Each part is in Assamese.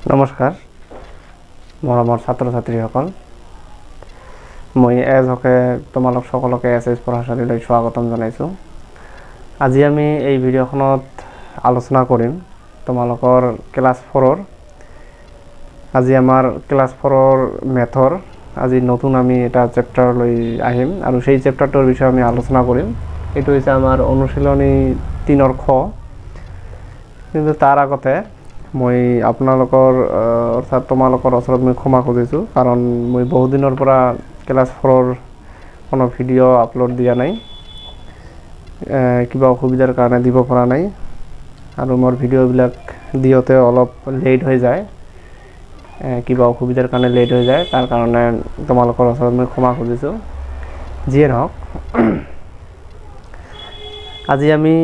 নমস্কাৰ মৰমৰ ছাত্ৰ ছাত্ৰীসকল মই এজকে তোমালোক সকলোকে এছএছ পঢ়াশালীলৈ স্বাগতম জনাইছোঁ। আজি আমি এই ভিডিঅ'খনত আলোচনা কৰিম তোমালোকৰ ক্লাছ 4ৰ আজি আমাৰ ক্লাছ 4ৰ মেথৰ আজি নতুন আমি এটা চেপ্টাৰ লৈ আহিম আৰু সেই চেপ্টাৰটোৰ বিষয়ে আমি আলোচনা কৰিম। এইটো হৈছে আমাৰ অনুশীলনী 3ৰ খ। কিন্তু তাৰ আগতে মই আপোনালোকৰ অৰ্থাৎ তোমালোকৰ ওচৰত মই ক্ষমা খুজিছোঁ, কাৰণ মই বহুত দিনৰ পৰা ক্লাছ 4ৰ কোনো ভিডিঅ' আপলোড দিয়া নাই, কিবা অসুবিধাৰ কাৰণে দিব পৰা নাই আৰু মোৰ ভিডিঅ'বিলাক দিওঁতে অলপ লেট হৈ যায়, কিবা অসুবিধাৰ কাৰণে লেট হৈ যায়, তাৰ কাৰণে তোমালোকৰ ওচৰত মই ক্ষমা খুজিছোঁ। যিয়ে নহওক, আজি আমি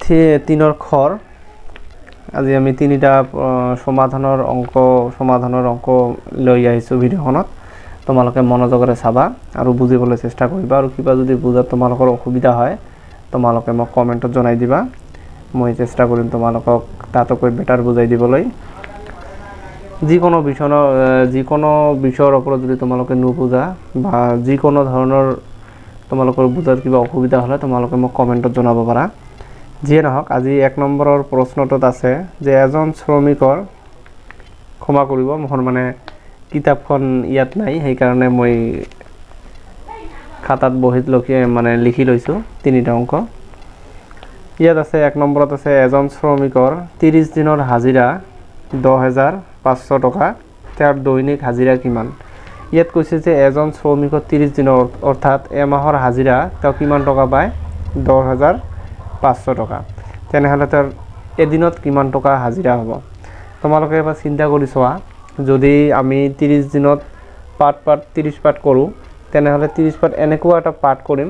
3ৰ খৰ আজি আমি তিনিটা সমাধানৰ অংক লৈ আহিছোঁ ভিডিঅ'খনত। তোমালোকে মনোযোগেৰে চাবা আৰু বুজিবলৈ চেষ্টা কৰিবা, আৰু কিবা যদি বুজাত তোমালোকৰ অসুবিধা হয় তোমালোকে মোক কমেণ্টত জনাই দিবা। মই চেষ্টা কৰিম তোমালোকক তাতকৈ বেটাৰ বুজাই দিবলৈ। যিকোনো বিষয়ৰ ওপৰত যদি তোমালোকে নুবুজা বা যিকোনো ধৰণৰ তোমালোকৰ বুজাত কিবা অসুবিধা হ'লে তোমালোকে মোক কমেণ্টত জনাব পাৰা। যিয়ে নহওক, আজি 1 নম্বৰৰ প্ৰশ্নটোত আছে যে এজন শ্ৰমিকৰ, ক্ষমা কৰিব মোৰ মানে কিতাপখন ইয়াত নাই, সেইকাৰণে মই খাতাত বহীত লিখি লৈছোঁ 3টা অংক। ইয়াত আছে 1 নম্বৰত আছে এজন শ্ৰমিকৰ 30 দিনৰ হাজিৰা 10,500 টকা, তেওঁৰ দৈনিক হাজিৰা কিমান? ইয়াত কৈছে যে এজন শ্ৰমিকৰ 30 দিনৰ অৰ্থাৎ এমাহৰ হাজিৰা তেওঁ কিমান টকা পায়? 10,500 টকা। তেনেহ'লে তেওঁৰ এদিনত কিমান টকা হাজিৰা হ'ব? তোমালোকে এবাৰ চিন্তা কৰি চোৱা, যদি আমি 30 দিনত 30 পাৰ্ট কৰোঁ, তেনেহ'লে 30 পাৰ্ট এনেকুৱা এটা পাৰ্ট কৰিম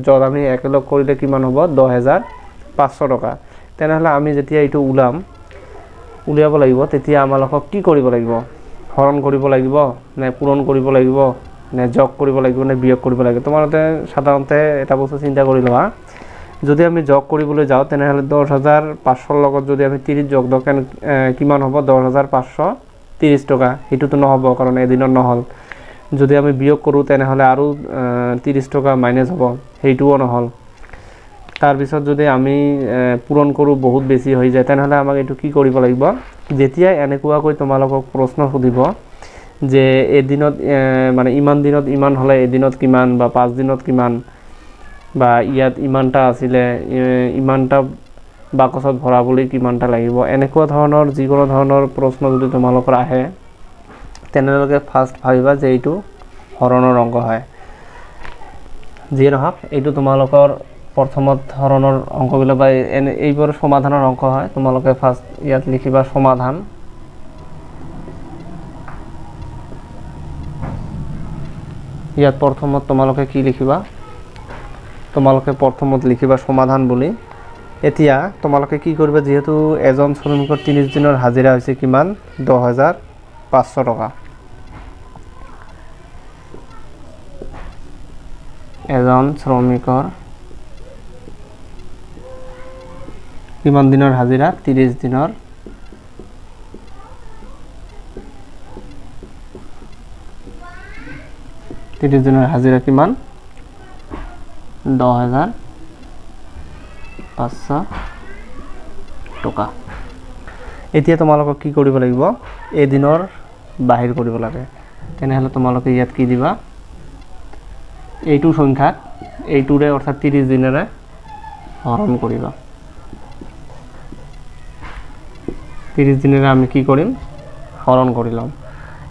য'ত আমি একেলগ কৰিলে কিমান হ'ব? 10,500 টকা। তেনেহ'লে আমি যেতিয়া এইটো উলিয়াব লাগিব, তেতিয়া আমালোকক কি কৰিব লাগিব? হৰণ কৰিব লাগিব নে পূৰণ কৰিব লাগিব নে যোগ কৰিব লাগিব নে বিয়োগ কৰিব লাগিব? তোমালোকে সাধাৰণতে এটা বস্তু চিন্তা কৰি লোৱা, যদি আমি যোগ কৰিবলৈ যাওঁ তেনেহ'লে 10,500 লগত যদি আমি 30 যোগ দিওঁ কিমান হ'ব? 10,530 টকা। সেইটোতো নহ'ব, কাৰণ এদিনত নহ'ল। যদি আমি বিয়োগ কৰোঁ তেনেহ'লে আৰু 30 টকা মাইনাছ হ'ব, সেইটোও নহ'ল। তাৰপিছত যদি আমি পূৰণ কৰোঁ, বহুত বেছি হৈ যায়, তেনেহ'লে আমাক এইটো কি কৰিব লাগিব? যেতিয়াই এনেকুৱাকৈ তোমালোকক প্ৰশ্ন সুধিব যে এদিনত ইমান দিনত ইমান হ'লে এদিনত কিমান, বা 5 দিনত কিমান, বা ইয়াত ইমানটা আছিলে ইমানটা বাকচত ভৰাবলৈ কিমানটা লাগিব, এনেকুৱা ধৰণৰ যিকোনো ধৰণৰ প্ৰশ্ন যদি তোমালোকৰ আহে, তেনেহ'লে ফাৰ্ষ্ট ভাবিবা যে এইটো হৰণৰ অংক হয়। যিয়ে নহওক, এইটো তোমালোকৰ প্ৰথমত হৰণৰ অংকবিলাক বা এইবোৰ সমাধানৰ অংক হয়। তোমালোকে ফাৰ্ষ্ট ইয়াত লিখিবা সমাধান। ইয়াত প্ৰথমত তোমালোকে কি লিখিবা? তোমালোকে প্ৰথমত লিখিবা সমাধান বুলি। এতিয়া তোমালোকে কি কৰিবা, যিহেতু এজন শ্ৰমিকৰ 30 দিনৰ হাজিৰা হৈছে কিমান? 10,500 টকা। এজন শ্ৰমিকৰ কিমান দিনৰ হাজিৰা? 30 দিনৰ। হাজিৰা কিমান? 10,500 টকা। এতিয়া তোমালোকক কি কৰিব লাগিব? এদিনৰ বাহিৰ কৰিব লাগে। তেনেহ'লে তোমালোকে ইয়াত কি দিবা? এইটো সংখ্যাত এইটোৰে অৰ্থাৎ 30 দিনেৰে হৰণ কৰিবা। 30 দিনেৰে আমি কি কৰিম? হৰণ কৰি ল'ম।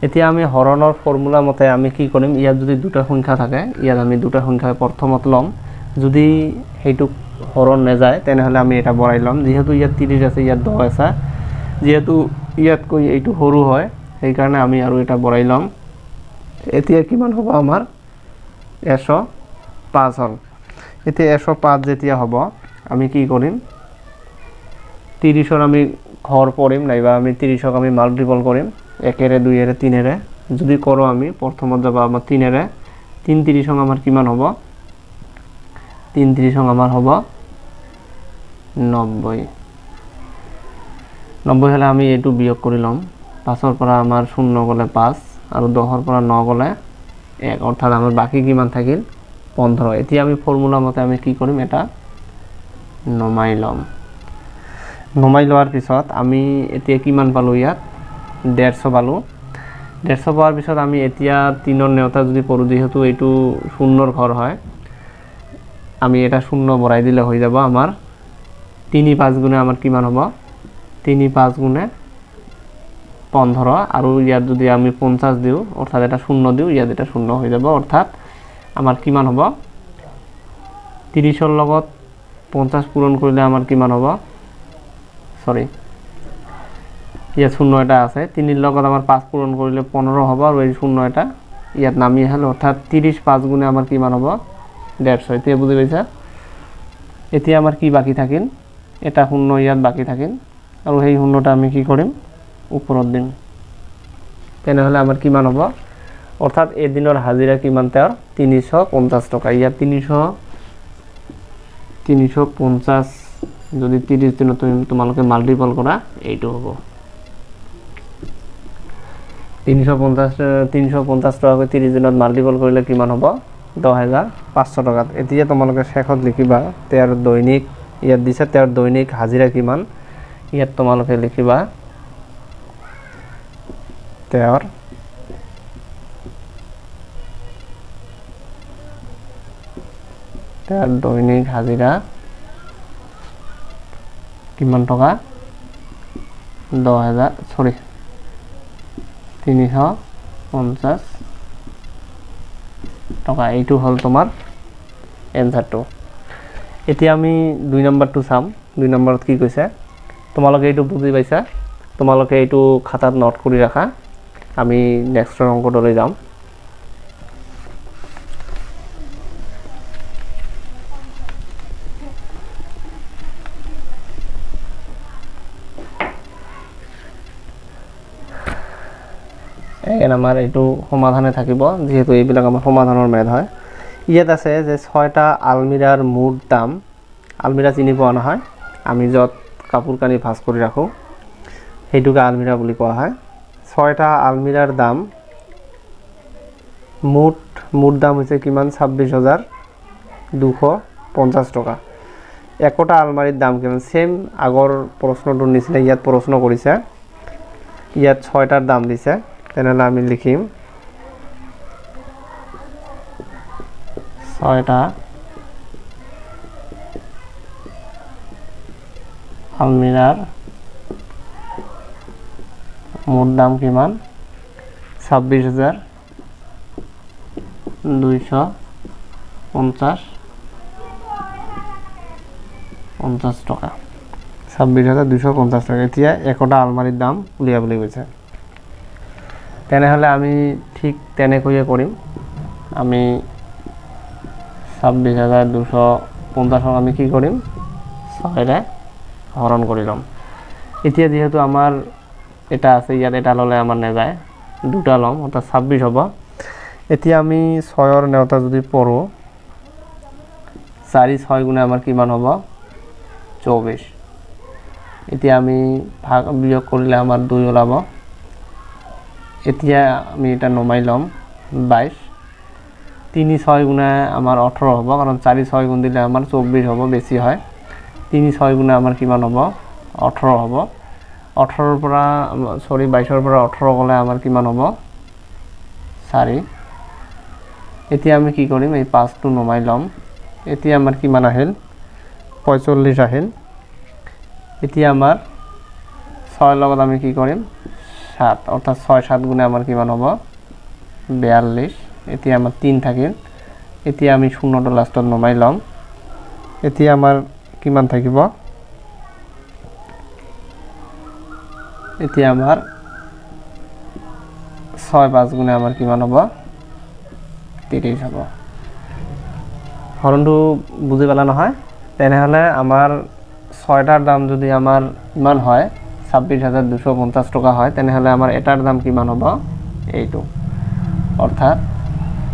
এতিয়া আমি হৰণৰ ফৰ্মুলা মতে আমি কি কৰিম? ইয়াত যদি দুটা সংখ্যা থাকে, ইয়াত আমি দুটা সংখ্যা প্ৰথমত ল'ম। যদি সেইটো হৰণ নাযায় তেনেহ'লে আমি এটা বঢ়াই ল'ম। যিহেতু ইয়াত 30 আছে, ইয়াত 10 আছে, যিহেতু ইয়াতকৈ এইটো সৰু হয়, সেইকাৰণে আমি আৰু এটা বঢ়াই ল'ম। এতিয়া কিমান হ'ব আমাৰ? 105 হ'ল। এতিয়া 105 যেতিয়া হ'ব, আমি কি কৰিম? 30ৰ আমি ঘৰ কৰিম, নাইবা আমি 30ক আমি মাল্টিপল কৰিম 1ৰে 2ৰে 3ৰে। যদি কৰোঁ আমি প্ৰথমত যাব আমাৰ 3ৰে, 3 30 আমাৰ কিমান হ'ব? 3 30 আমাৰ হ'ব 90। 90 হলে আমি এইটো বিয়োগ কৰি ল'ম। 5ৰ পৰা আমাৰ 0 গ'লে 5 আৰু 10ৰ পৰা 9 গ'লে 1, অৰ্থাৎ আমাৰ বাকী কিমান থাকিল 15। এতিয়া আমি ফৰ্মুলা মতে আমি কি কৰিম, এটা নমাই ল'ম। নমাই লোৱাৰ পিছত আমি এতিয়া কিমান পালোঁ, ইয়াত 150 পালোঁ। 150 পোৱাৰ পিছত আমি এতিয়া 3ৰ নেওতা যদি কৰোঁ, যিহেতু এইটো 0ৰ ঘৰ হয়, আমি এটা 0 ভৰাই দিলে হৈ যাব আমাৰ 3 5 গুণে আমাৰ কিমান হ'ব, 3 5 গুণে 15 আৰু ইয়াত যদি আমি 50 দিওঁ, অৰ্থাৎ এটা 0 দিওঁ, ইয়াত এটা 0 হৈ যাব, অৰ্থাৎ আমাৰ কিমান হ'ব 30ৰ লগত 50 পূৰণ কৰিলে আমাৰ কিমান হ'ব, সৰি ইয়াত 0 এটা আছে, 3ৰ লগত আমাৰ 5 পূৰণ কৰিলে 15 হ'ব আৰু এই 0 এটা ইয়াত নামি আহিল, অৰ্থাৎ 30 5 গুণে আমাৰ কিমান হ'ব 150। এতিয়া বুজি পাইছা? এতিয়া আমাৰ কি বাকী থাকিল, এটা 0 ইয়াত বাকী থাকিল আৰু সেই 0টা আমি কি কৰিম, ওপৰত দিম। তেনেহ'লে আমাৰ কিমান হ'ব, অৰ্থাৎ এদিনৰ হাজিৰা কিমান তেওঁৰ 350 টকা। ইয়াত 350 যদি 30 দিনত তোমালোকে মাল্টিপল কৰা, এইটো হ'ব 350 টকাকৈ 30 দিনত মাল্টিপল কৰিলে কিমান হ'ব 10,500 টকাত। এতিয়া তোমালোকে শেষত লিখিবা তেওঁৰ দৈনিক, ইয়াত দিছে তেওঁৰ দৈনিক হাজিৰা কিমান, ইয়াত তোমালোকে লিখিবা তেওঁৰ দৈনিক হাজিৰা কিমান টকা, 350 টকা। এইটো হ'ল তোমাৰ এনসাৰটো। এতিয়া আমি 2 নম্বৰটো চাম। 2 নম্বৰত কি কৈছে, তোমালোকে এইটো বুজি পাইছা, তোমালোকে এইটো খাতাত নোট কৰি ৰাখা, আমি নেক্সট অংকটোলৈ যাম। আমাৰ এইটো সমাধানে থাকিব, যিহেতু এইবিলাক আমাৰ সমাধানৰ মেথ হয়। ইয়াত আছে যে 6টা আলমিৰাৰ মুঠ দাম, আলমিৰা চিনি পোৱা নহয়, আমি য'ত কাপোৰ কানি ভাঁজ কৰি ৰাখোঁ সেইটোকে আলমিৰা বুলি কোৱা হয়। 6টা আলমিৰাৰ দাম মুঠ দাম হৈছে কিমান, 26,250 টকা। একোটা আলমাৰীৰ দাম কিমান, সেম আগৰ প্ৰশ্নটোৰ নিচিনা ইয়াত প্ৰশ্ন কৰিছে, ইয়াত 6টাৰ দাম দিছে। তেনেহ'লে আমি লিখিম 6টা আলমিৰাৰ মুঠ দাম কিমান, 26,250 টকা, 26,250 টকা। এতিয়া একোটা আলমাৰীৰ দাম উলিয়াব বুলি কৈছে। তেনেহ'লে আমি ঠিক তেনেকৈয়ে কৰিম। আমি 26,250 আমি কি কৰিম, 6ৰে হৰণ কৰি ল'ম। এতিয়া যিহেতু আমাৰ এটা আছে, ইয়াত এটা ল'লে আমাৰ নাযায়, 2টা ল'ম, অৰ্থাৎ 26 হ'ব। এতিয়া আমি 6ৰ নেওতা যদি পঢ়োঁ, 4 6 গুণে আমাৰ কিমান হ'ব 24। এতিয়া আমি বিয়োগ কৰিলে আমাৰ 2 ওলাব। এতিয়া আমি এটা নমাই ল'ম 22। 3 6 গুণে আমাৰ 18 হ'ব, কাৰণ 4 6 গুণ দিলে আমাৰ 24 হ'ব, বেছি হয়। 3 6 গুণে আমাৰ কিমান হ'ব 18 হ'ব। 22ৰ পৰা 18 গ'লে আমাৰ কিমান হ'ব 4। এতিয়া আমি কি কৰিম, এই 5টো নমাই ল'ম। এতিয়া আমাৰ কিমান আহিল 45 আহিল। এতিয়া আমাৰ 6ৰ লগত আমি কি কৰিম 7, অৰ্থাৎ 6 7 গুণে আমাৰ কিমান হ'ব 42। এতিয়া আমাৰ 3 থাকিল। এতিয়া আমি 0টো লাষ্টত নমাই ল'ম। এতিয়া আমাৰ কিমান থাকিব, এতিয়া আমাৰ 6 5 গুণে আমাৰ কিমান হ'ব 30 হ'ব। হৰণটো বুজি পালা নহয়? তেনেহ'লে আমাৰ 6টাৰ দাম যদি আমাৰ ইমান হয় 26,250 টকা হয়, তেনেহ'লে আমাৰ এটাৰ দাম কিমান হ'ব, এইটো, অৰ্থাৎ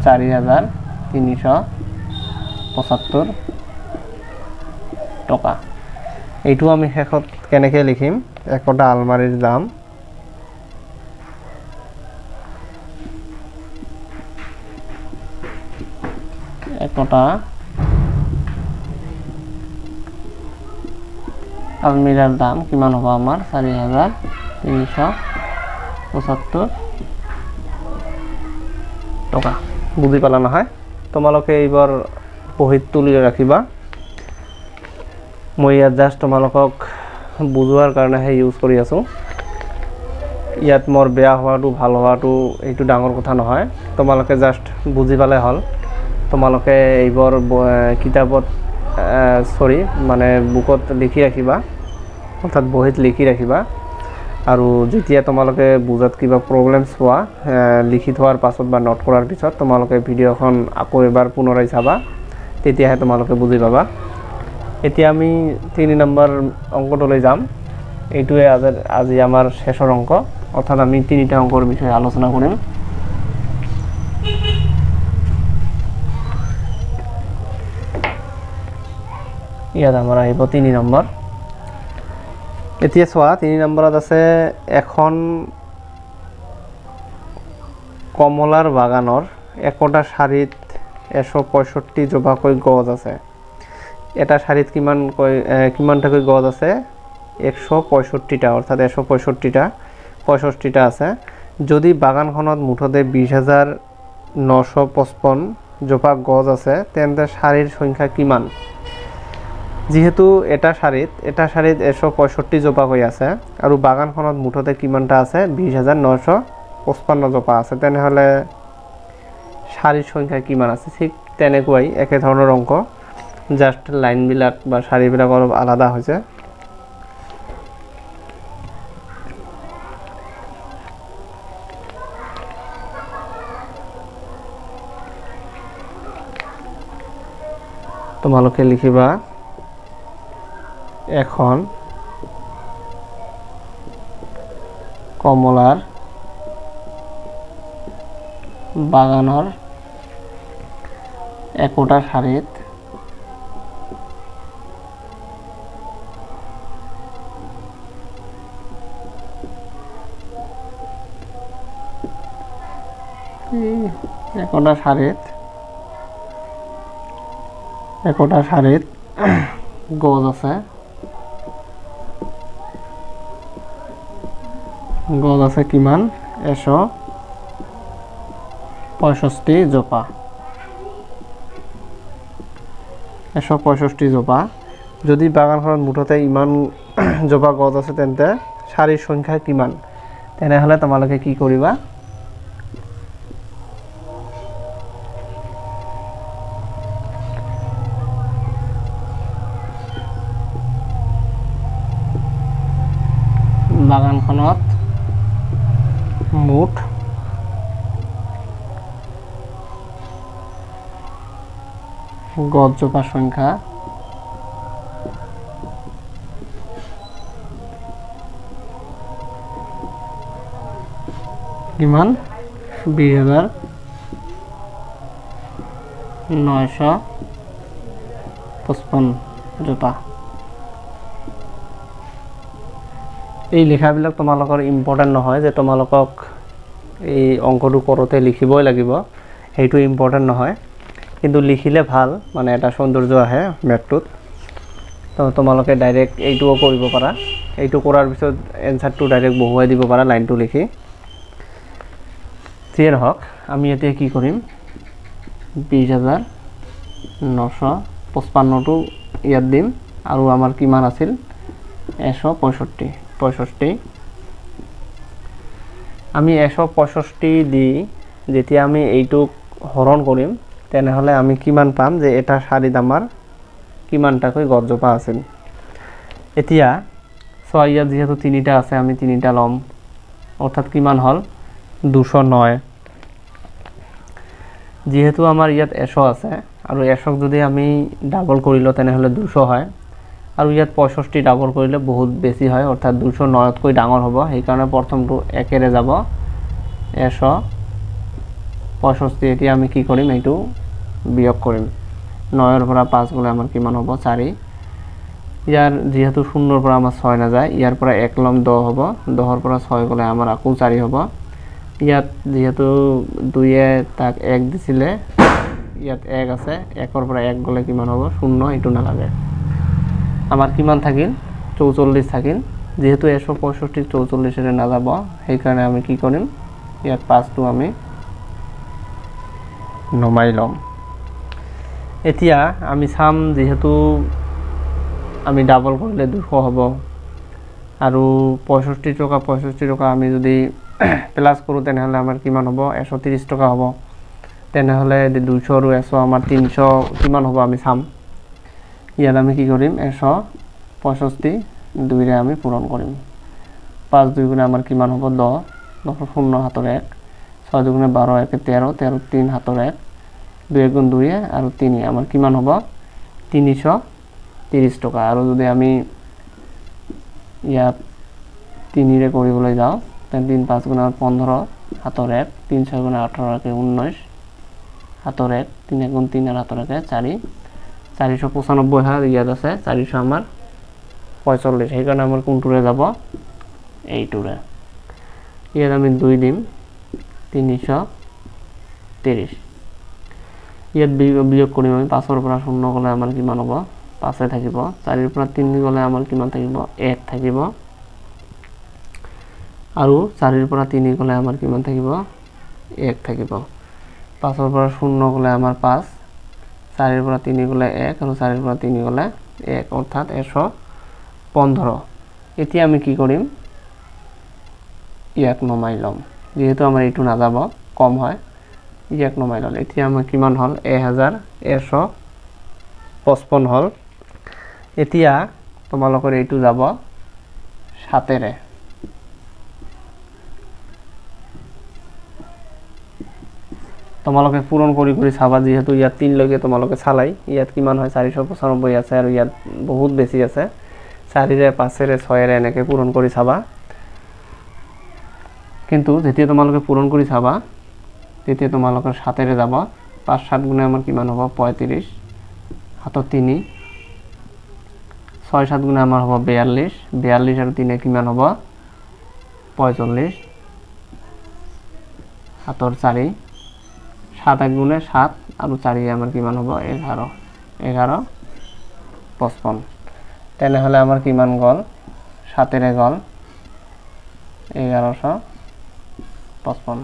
4,375 টকা। এইটো আমি শেষত কেনেকৈ লিখিম, একটা আলমাৰিৰ দাম একটা আলমিৰাৰ দাম কিমান হ'ব আমাৰ 4,375 টকা বুজি পালা নহয় তোমালোকে এইবাৰ বহিত তুলি ৰাখিবা মই ইয়াত জাস্ট তোমালোকক বুজোৱাৰ কাৰণেহে ইউজ কৰি আছো ইয়াত মোৰ বেয়া হোৱাটো ভাল হোৱাটো এইটো ডাঙৰ কথা নহয় তোমালোকে জাস্ট বুজি পালে হ'ল তোমালোকে এইবাৰ কিতাপত সৰি মানে বুকত লিখি ৰাখিবা অৰ্থাৎ বহিত লিখি ৰাখিবা আৰু যেতিয়া তোমালোকে বুজাত কিবা প্ৰবলেমছ হোৱা লিখি থোৱাৰ পাছত বা নোট কৰাৰ পিছত তোমালোকে ভিডিঅ'খন আকৌ এবাৰ পুনৰাই চাবা তেতিয়াহে তোমালোকে বুজি পাবা এতিয়া আমি 3 নম্বৰ অংকটোলৈ যাম এইটোৱে আজি আমাৰ শেষৰ অংক অৰ্থাৎ আমি 3টা অংকৰ বিষয়ে আলোচনা কৰিম ইয়াত আমাৰ আহিব 3 নম্বৰ এতিয়া চোৱা 3 নম্বৰত আছে এখন কমলাৰ বাগানৰ একটা শাৰীত 165 জোপাকৈ গছ আছে এটা শাৰীত কিমানটাকৈ গছ আছে 165টা অৰ্থাৎ 165টা 65টা আছে যদি বাগানখনত মুঠতে 20,955 জোপা গছ আছে তেন্তে শাৰীৰ সংখ্যা কিমান যেহেতু এটা শাৰীত 165 জোপা হৈ আছে আৰু বাগানখনত মুঠতে কিমানটা আছে 20,955 জোপা আছে তেনেহলে শাৰীৰ সংখ্যা কিমান আছে ঠিক তেনেকৈ একে ধৰণৰ অংক জাস্ট লাইন বিলাক বা শাৰী বিলাক অলপ আলাদা হৈছে তোমালোকে লিখিবা এখন কমলাৰ বাগানৰ একটা শাৰীত 165 গছ আছে কিমান 165 জোপা 165 জোপা যদি বাগানখনত মুঠতে ইমান জোপা গছ আছে তেন্তে শাৰীৰ সংখ্যা কিমান তেনেহলে তোমালোকে কি কৰিবা বাগানখনত মুঠ গছজোপা সংখ্যা কিমান 20,955 জোপা এই লেখাবিলাক তোমালোকৰ ইম্পৰ্টেন্ট নহয় যে তোমালোকক এই অংকটো কৰোতে লিখিবই লাগিব সেইটো ইম্পৰ্টেন্ট নহয় কিন্তু লিখিলে ভাল মানে এটা সৌন্দৰ্য আহে মেথটোত তো তোমালোকে ডাইৰেক্ট এইটোও কৰিব পাৰা এইটো কৰাৰ পিছত এনসাৰটো ডাইৰেক্ট বহুৱাই দিব পাৰা লাইনটো লিখি ক্লিয়াৰ হওক আমি এতিয়া কি কৰিম 20,955 টো ইয়াত দিম আৰু আমাৰ কিমান আছিল 165 আমি 165 দি যেতিয়া আমি এইটোক হৰণ কৰিম তেনেহলে আমি কিমান পাম যে এটা শাৰীত আমাৰ কিমানটাকৈ গছজোপা আছিল এতিয়া সো ইয়াত যেহেতু 3টা আছে আমি 3টা লম অৰ্থাৎ কিমান হল 209 যেহেতু আমাৰ ইয়াত 100 আছে আৰু 100ক যদি আমি ডাবল কৰিলো তেনেহলে 200 হয় আৰু ইয়াত 65 ডাবল কৰিলে বহুত বেছি হয় অৰ্থাৎ 209 তকৈ ডাঙৰ হ'ব সেই কাৰণে প্ৰথমটো একেৰে যাব 165 এতিয়া আমি কি কৰিম এইটো বিয়োগ কৰিম 9 ৰ পৰা 5 গলে আমাৰ কিমান হ'ব 4 ইয়াৰ যিহেতু শূন্যৰ পৰা আমাৰ 6 নাযায়, ইয়াৰ পৰা 1 লম 10 হ'ব, 10ৰ পৰা 6 গ'লে আমাৰ আকৌ 4 হ'ব। ইয়াত যিহেতু 2-এ তাক 1 দিছিলে, ইয়াত 1 আছে, 1ৰ পৰা 1 গ'লে কিমান হ'ব? 0, এইটো নালাগে। আমাৰ কিমান থাকিল? 44 থাকিল। যেহেতু 165 44 নাযাব, সেইকাৰণে আমি কি কৰিম? ইয়াত 5টো আমি নমাই ল'ম। এতিয়া আমি চাম, যেহেতু আমি ডাবল কৰিলে 200 হ'ব, আৰু 65 টকা আমি যদি প্লাছ কৰোঁ তেনেহ'লে আমাৰ কিমান হ'ব? 130 টকা হ'ব। তেনেহ'লে 200 আৰু 100 আমাৰ 300 কিমান হ'ব আমি চাম। ইয়াত আমি কি কৰিম? 165 2ৰে আমি পূৰণ কৰিম। 5 2 গুণে আমাৰ কিমান হ'ব? 10, 10 0 হাতৰ 1, 6 2 গুণে 12 1 13, 13 3 হাতৰ 1, 2 গুণ 2 আৰু 3 আমাৰ কিমান হ'ব? 330 টকা। আৰু যদি আমি ইয়াত 3ৰে কৰিবলৈ যাওঁ, তেন্তে 3 5 গুণে 15 হাতৰ 1, 3 6 গুণে 18 19 হাতৰ 1, 3 গুণ 3 আৰু হাতৰ 1 4, 495 ইয়াত আছে, 400 আমাৰ 45, সেইকাৰণে আমাৰ কোনটোৰে যাব? এইটোৰে। ইয়াত আমি 2 দিম, 330। ইয়াত বিয়োগ কৰিম আমি, 5ৰ পৰা 0 গ'লে আমাৰ কিমান হ'ব? 5 থাকিব। 4ৰ পৰা 3 গ'লে আমাৰ কিমান থাকিব? 1 থাকিব। আৰু 4ৰ পৰা 3 গ'লে আমাৰ কিমান থাকিব? 1 থাকিব। 5ৰ পৰা 0 গ'লে আমাৰ 5, 4ৰ পৰা 3 গ'লে 1, আৰু 4ৰ পৰা 3 গ'লে 1, অৰ্থাৎ 115। এতিয়া আমি কি কৰিম? ইয়াক নমাই ল'ম। যেহেতু আমাৰ এইটো নাযাব, কম হয়, ইয়াক নমাই ল'ম। এতিয়া আমাৰ কিমান হ'ল? 1155 হ'ল। এতিয়া তোমালোকৰ এইটো যাব 7ৰে। তোমালোকে পূৰণ কৰি চাবা, যিহেতু ইয়াত 3 লৈকে তোমালোকে চালাই, ইয়াত কিমান হয়? 495 আছে, আৰু ইয়াত বহুত বেছি আছে। 4ৰে 5ৰে 6ৰে এনেকৈ পূৰণ কৰি চাবা। কিন্তু যেতিয়া তোমালোকে পূৰণ কৰি চাবা, তেতিয়া তোমালোকৰ 7ৰে যাব। 5 7 গুণে আমাৰ কিমান হ'ব? 35 হাতৰ 3, 6 7 গুণে আমাৰ হ'ব 42, 42 আৰু 3 কিমান হ'ব? 45 হাতৰ 4, 7 1 গুণে 7 আৰু 4 আমাৰ কিমান হ'ব? 11, 11 55। তেনেহ'লে আমাৰ কিমান গ'ল? 7ৰে গ'ল 1155।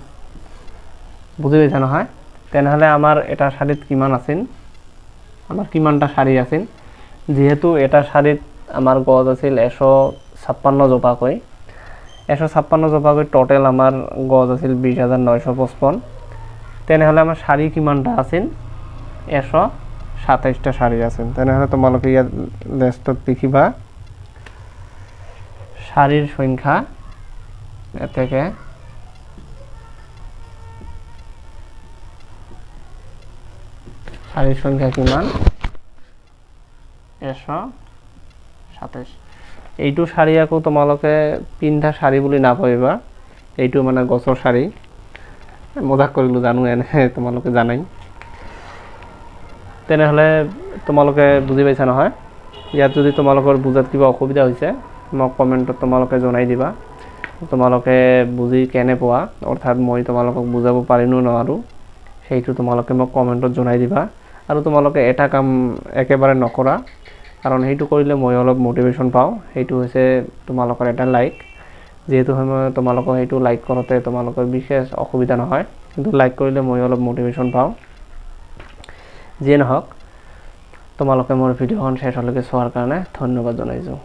বুজি পাইছা নহয়? তেনেহ'লে আমাৰ এটা শাৰীত কিমান আছিল? আমাৰ কিমানটা শাৰী আছিল? যেহেতু এটা শাৰীত আমাৰ গজ আছিল 156 জোপাকৈ, 156 জোপাকৈ টোটেল আমাৰ গজ আছিল 20,955। তেনেহ'লে আমাৰ শাৰী কিমানটা আছিল? 127টা শাৰী আছিল। তেনেহ'লে তোমালোকে ইয়াত লিষ্টত লিখিবা শাৰীৰ সংখ্যা এতেকে শাৰীৰ সংখ্যা কিমান? 127। এইটো শাৰী আকৌ তোমালোকে পিন্ধা শাৰী বুলি নাভাবিবা, এইটো মানে গছৰ শাৰী। মজাক কৰিলোঁ, জানো, এনে তোমালোকে জানাই। তেনেহ'লে তোমালোকে বুজি পাইছা নহয়? ইয়াত যদি তোমালোকৰ বুজাত কিবা অসুবিধা হৈছে, মোক কমেণ্টত তোমালোকে জনাই দিবা। তোমালোকে বুজি কেনে পোৱা, অৰ্থাৎ মই তোমালোকক বুজাব পাৰিনো নোৱাৰোঁ, সেইটো তোমালোকে মোক কমেণ্টত জনাই দিবা। আৰু তোমালোকে এটা কাম একেবাৰে নকৰা, কাৰণ সেইটো কৰিলে মই অলপ মটিভেশ্যন পাওঁ। সেইটো হৈছে তোমালোকৰ এটা লাইক। যেহেতু মই তোমালোকক সেইটো লাইক কৰোঁতে তোমালোকৰ বিশেষ অসুবিধা নহয়, কিন্তু লাইক কৰিলে মই অলপ মটিভেশ্যন পাওঁ। যিয়ে নহওক, তোমালোকে মোৰ ভিডিঅ'খন শেষলৈকে চোৱাৰ কাৰণে ধন্যবাদ জনাইছোঁ।